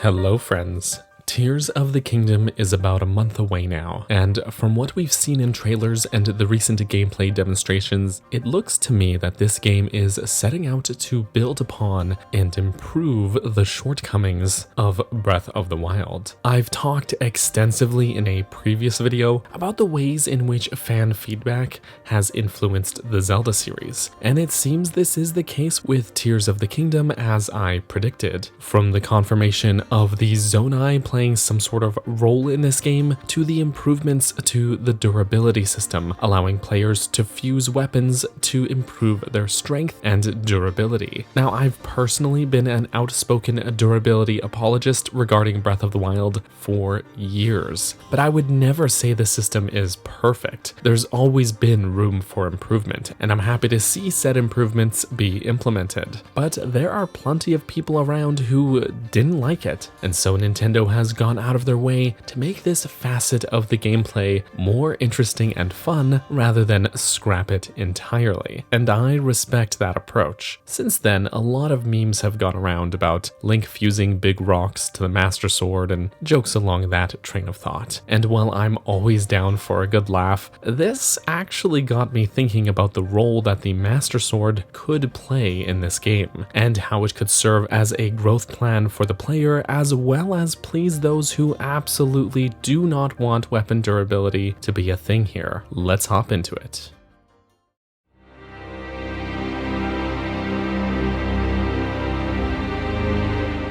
Hello friends. Tears of the Kingdom is about a month away now, and from what we've seen in trailers and the recent gameplay demonstrations, it looks to me that this game is setting out to build upon and improve the shortcomings of Breath of the Wild. I've talked extensively in a previous video about the ways in which fan feedback has influenced the Zelda series, and it seems this is the case with Tears of the Kingdom as I predicted. From the confirmation of the Zonai playing some sort of role in this game, to the improvements to the durability system, allowing players to fuse weapons to improve their strength and durability. Now, I've personally been an outspoken durability apologist regarding Breath of the Wild for years, but I would never say the system is perfect. There's always been room for improvement, and I'm happy to see said improvements be implemented. But there are plenty of people around who didn't like it, and so Nintendo has gone out of their way to make this facet of the gameplay more interesting and fun rather than scrap it entirely. And I respect that approach. Since then, a lot of memes have gone around about Link fusing big rocks to the Master Sword and jokes along that train of thought. And while I'm always down for a good laugh, this actually got me thinking about the role that the Master Sword could play in this game, and how it could serve as a growth plan for the player as well as please those who absolutely do not want weapon durability to be a thing here. Let's hop into it.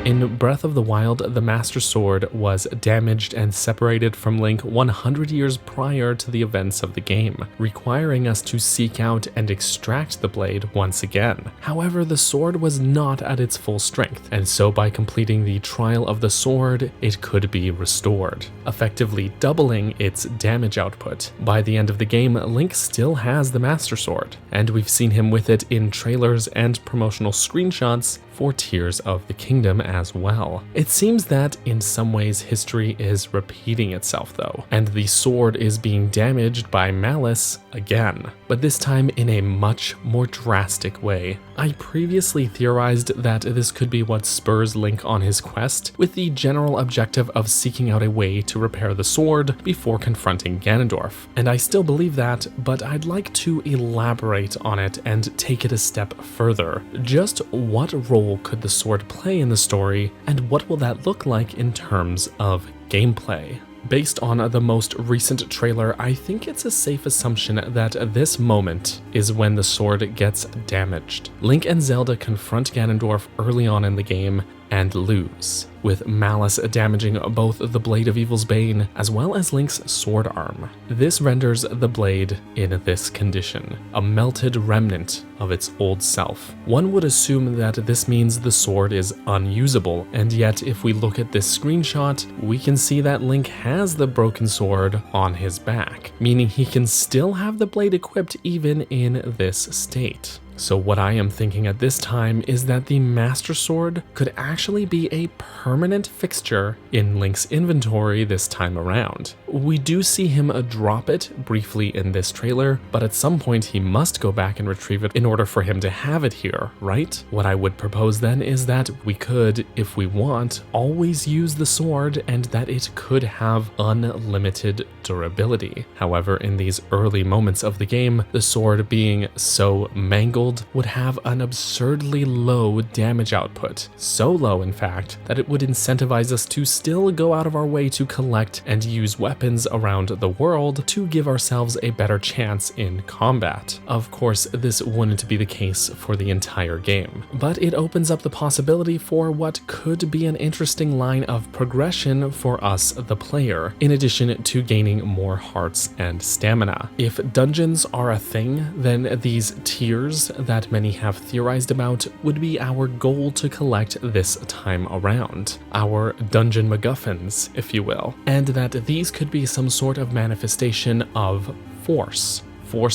In Breath of the Wild, the Master Sword was damaged and separated from Link 100 years prior to the events of the game, requiring us to seek out and extract the blade once again. However, the sword was not at its full strength, and so by completing the Trial of the Sword, it could be restored, effectively doubling its damage output. By the end of the game, Link still has the Master Sword, and we've seen him with it in trailers and promotional screenshots for Tears of the Kingdom as well. It seems that in some ways history is repeating itself though, and the sword is being damaged by malice again, but this time in a much more drastic way. I previously theorized that this could be what spurs Link on his quest, with the general objective of seeking out a way to repair the sword before confronting Ganondorf, and I still believe that, but I'd like to elaborate on it and take it a step further. Just what role could the sword play in the story, and what will that look like in terms of gameplay? Based on the most recent trailer, I think it's a safe assumption that this moment is when the sword gets damaged. Link and Zelda confront Ganondorf early on in the game and lose, with malice damaging both the Blade of Evil's Bane as well as Link's sword arm. This renders the blade in this condition, a melted remnant of its old self. One would assume that this means the sword is unusable, and yet if we look at this screenshot, we can see that Link has the broken sword on his back, meaning he can still have the blade equipped even in this state. So what I am thinking at this time is that the Master Sword could actually be a permanent fixture in Link's inventory this time around. We do see him drop it briefly in this trailer, but at some point he must go back and retrieve it in order for him to have it here, right? What I would propose then is that we could, if we want, always use the sword and that it could have unlimited durability. However, in these early moments of the game, the sword being so mangled would have an absurdly low damage output, so low in fact that it would incentivize us to still go out of our way to collect and use weapons around the world to give ourselves a better chance in combat. Of course, this wouldn't be the case for the entire game, but it opens up the possibility for what could be an interesting line of progression for us, the player, in addition to gaining more hearts and stamina. If dungeons are a thing, then these tiers that many have theorized about would be our goal to collect this time around, our dungeon MacGuffins, if you will, and that these could be some sort of manifestation of force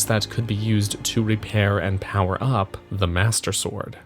that could be used to repair and power up the Master Sword.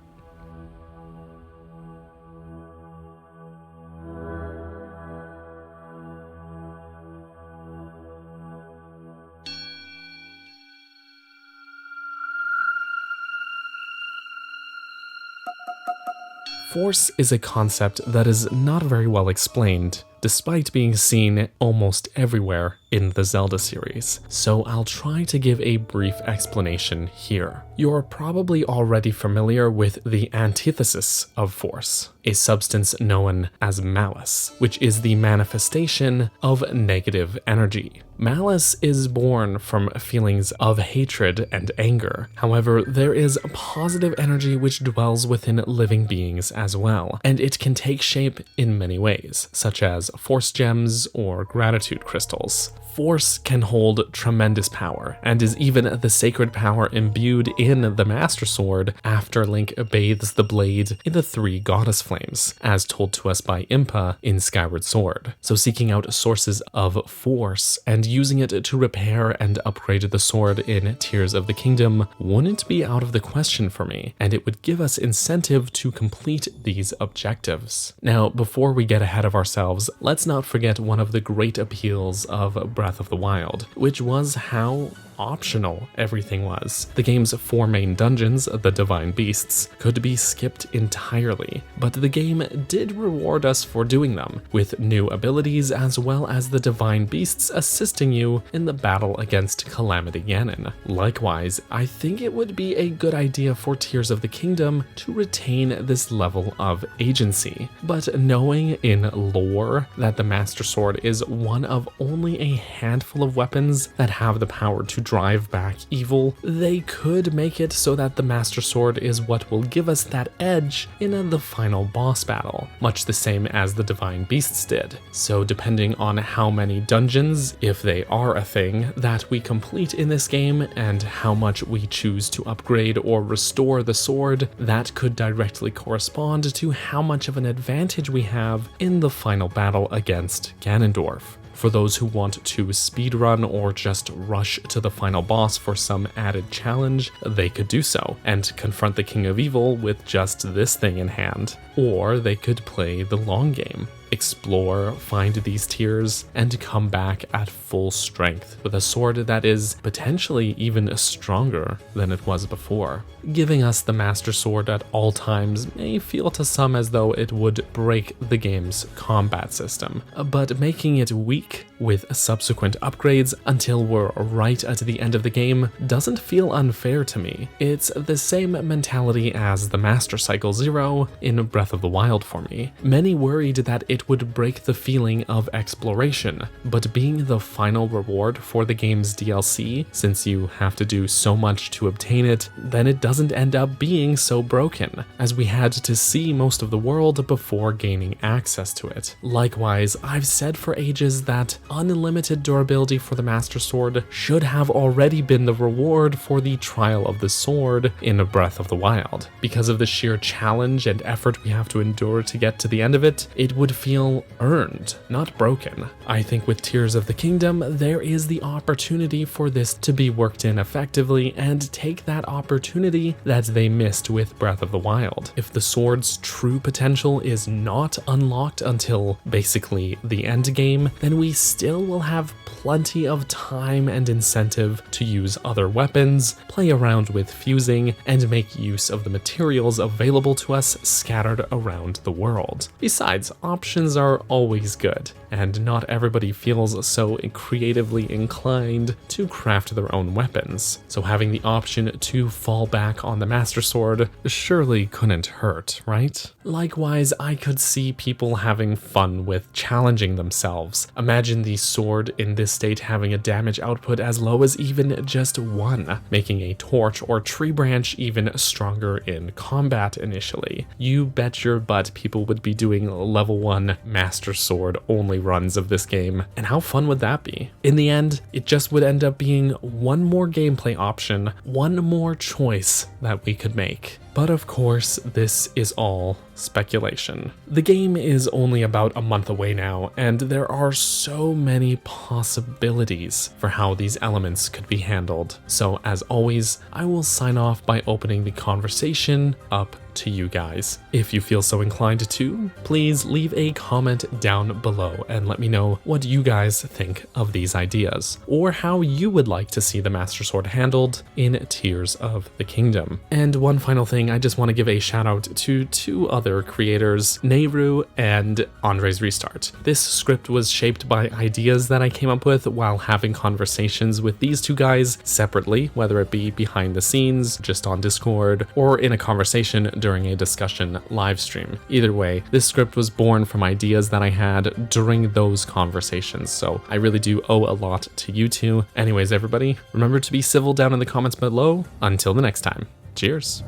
Force is a concept that is not very well explained, despite being seen almost everywhere in the Zelda series, so I'll try to give a brief explanation here. You're probably already familiar with the antithesis of force, a substance known as malice, which is the manifestation of negative energy. Malice is born from feelings of hatred and anger. However, there is positive energy which dwells within living beings as well, and it can take shape in many ways, such as force gems or gratitude crystals. Force can hold tremendous power, and is even the sacred power imbued in the Master Sword after Link bathes the blade in the 3 goddess flames, as told to us by Impa in Skyward Sword. So seeking out sources of force and using it to repair and upgrade the sword in Tears of the Kingdom wouldn't be out of the question for me, and it would give us incentive to complete these objectives. Now, before we get ahead of ourselves, let's not forget one of the great appeals of Breath of the Wild, which was how optional everything was. The game's 4 main dungeons, the Divine Beasts, could be skipped entirely, but the game did reward us for doing them, with new abilities as well as the Divine Beasts assisting you in the battle against Calamity Ganon. Likewise, I think it would be a good idea for Tears of the Kingdom to retain this level of agency, but knowing in lore that the Master Sword is one of only a handful of weapons that have the power to drive back evil, they could make it so that the Master Sword is what will give us that edge in the final boss battle, much the same as the Divine Beasts did. So depending on how many dungeons, if they are a thing, that we complete in this game and how much we choose to upgrade or restore the sword, that could directly correspond to how much of an advantage we have in the final battle against Ganondorf. For those who want to speedrun or just rush to the final boss for some added challenge, they could do so and confront the King of Evil with just this thing in hand. Or they could play the long game, explore, find these tiers, and come back at full strength with a sword that is potentially even stronger than it was before. Giving us the Master Sword at all times may feel to some as though it would break the game's combat system, but making it weak with subsequent upgrades until we're right at the end of the game doesn't feel unfair to me. It's the same mentality as the Master Cycle 0 in Breath of the Wild for me. Many worried that it would break the feeling of exploration, but being the final reward for the game's DLC, since you have to do so much to obtain it, then it doesn't end up being so broken, as we had to see most of the world before gaining access to it. Likewise, I've said for ages that unlimited durability for the Master Sword should have already been the reward for the Trial of the Sword in Breath of the Wild. Because of the sheer challenge and effort we have to endure to get to the end of it, it would feel earned, not broken. I think with Tears of the Kingdom, there is the opportunity for this to be worked in effectively and take that opportunity that they missed with Breath of the Wild. If the sword's true potential is not unlocked until basically the end game, then we still will have plenty of time and incentive to use other weapons, play around with fusing, and make use of the materials available to us scattered around the world. Besides, options are always good, and not everybody feels so creatively inclined to craft their own weapons, so having the option to fall back on the Master Sword surely couldn't hurt, right? Likewise, I could see people having fun with challenging themselves. Imagine the sword in this state having a damage output as low as even just 1, making a torch or tree branch even stronger in combat initially. You bet your butt people would be doing level 1 Master Sword only runs of this game, and how fun would that be? In the end, it just would end up being one more gameplay option, one more choice that we could make. But of course, this is all speculation. The game is only about a month away now, and there are so many possibilities for how these elements could be handled. So as always, I will sign off by opening the conversation up to you guys. If you feel so inclined to, please leave a comment down below and let me know what you guys think of these ideas, or how you would like to see the Master Sword handled in Tears of the Kingdom. And one final thing, I just want to give a shout out to two other creators, Nehru and Andre's Restart. This script was shaped by ideas that I came up with while having conversations with these two guys separately, whether it be behind the scenes, just on Discord, or in a conversation during a discussion live stream. Either way, this script was born from ideas that I had during those conversations, so I really do owe a lot to you two. Anyways, everybody, remember to be civil down in the comments below. Until the next time, cheers.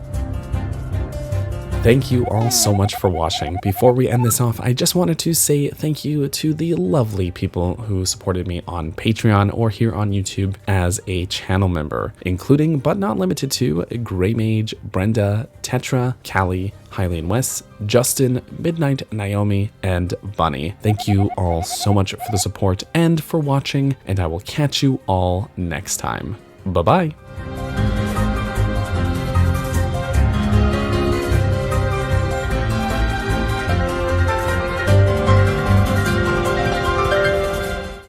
Thank you all so much for watching. Before we end this off, I just wanted to say thank you to the lovely people who supported me on Patreon or here on YouTube as a channel member, including but not limited to Grey Mage, Brenda, Tetra, Callie, Hylian West, Justin, Midnight Naomi, and Bunny. Thank you all so much for the support and for watching, and I will catch you all next time. Bye-bye.